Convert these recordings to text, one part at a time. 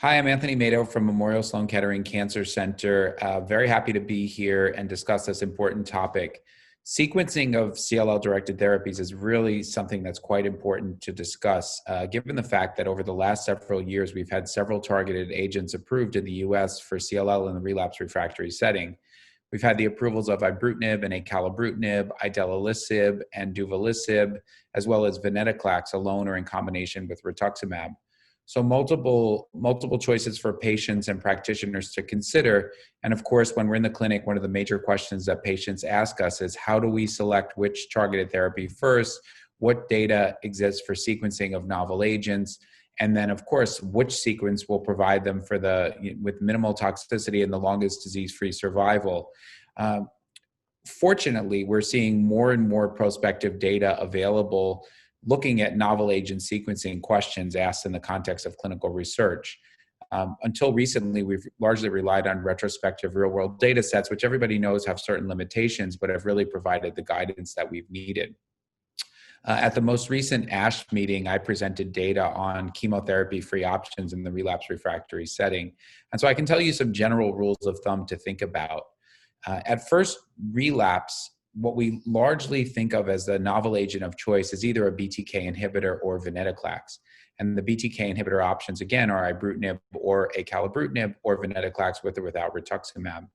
Hi, I'm Anthony Mato from Memorial Sloan Kettering Cancer Center. Very happy to be here and discuss this important topic. Sequencing of CLL-directed therapies is really something that's quite important to discuss, given the fact that over the last several years, we've had several targeted agents approved in the US for CLL in the relapsed refractory setting. We've had the approvals of ibrutinib and acalabrutinib, idelalisib and duvelisib, as well as venetoclax alone or in combination with rituximab. So multiple choices for patients and practitioners to consider. And of course, when we're in the clinic, one of the major questions that patients ask us is, how do we select which targeted therapy first? What data exists for sequencing of novel agents? And then of course, which sequence will provide them with minimal toxicity and the longest disease-free survival? Fortunately, we're seeing more and more prospective data available looking at novel agent sequencing questions asked in the context of clinical research. Until recently, we've largely relied on retrospective real-world data sets, which everybody knows have certain limitations, but have really provided the guidance that we've needed. At the most recent ASH meeting, I presented data on chemotherapy-free options in the relapse refractory setting. And so I can tell you some general rules of thumb to think about. At first relapse, what we largely think of as the novel agent of choice is either a BTK inhibitor or venetoclax. And the BTK inhibitor options, again, are ibrutinib or acalabrutinib or venetoclax with or without rituximab.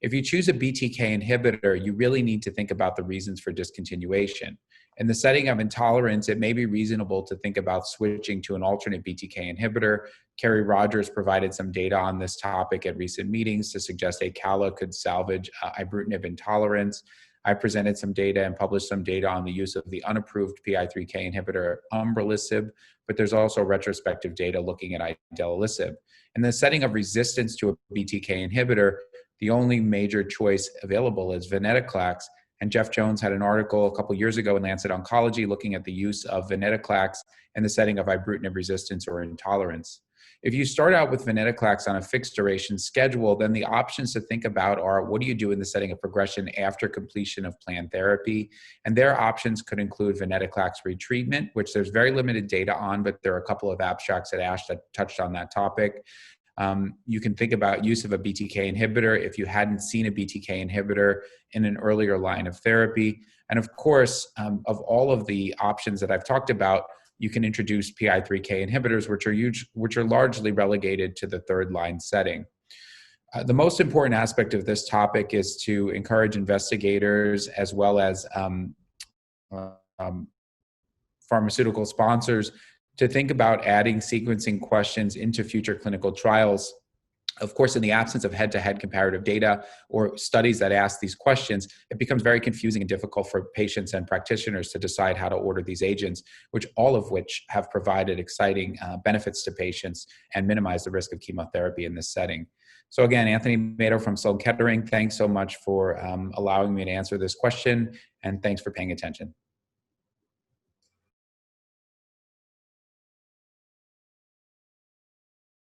If you choose a BTK inhibitor, you really need to think about the reasons for discontinuation. In the setting of intolerance, it may be reasonable to think about switching to an alternate BTK inhibitor. Kerry Rogers provided some data on this topic at recent meetings to suggest acala could salvage ibrutinib intolerance. I presented some data and published some data on the use of the unapproved PI3K inhibitor umbralisib, but there's also retrospective data looking at idelalisib. In the setting of resistance to a BTK inhibitor, the only major choice available is venetoclax. And Jeff Jones had an article a couple years ago in Lancet Oncology looking at the use of venetoclax in the setting of ibrutinib resistance or intolerance. If you start out with venetoclax on a fixed duration schedule, then the options to think about are, what do you do in the setting of progression after completion of planned therapy? And their options could include venetoclax retreatment, which there's very limited data on, but there are a couple of abstracts at ASH that touched on that topic. You can think about use of a BTK inhibitor if you hadn't seen a BTK inhibitor in an earlier line of therapy. And of course, of all of the options that I've talked about, you can introduce PI3K inhibitors, which are largely relegated to the third line setting. The most important aspect of this topic is to encourage investigators as well as pharmaceutical sponsors to think about adding sequencing questions into future clinical trials. Of course, in the absence of head-to-head comparative data or studies that ask these questions, it becomes very confusing and difficult for patients and practitioners to decide how to order these agents, all of which have provided exciting benefits to patients and minimize the risk of chemotherapy in this setting. So again, Anthony Mato from Sloan Kettering, thanks so much for allowing me to answer this question, and thanks for paying attention.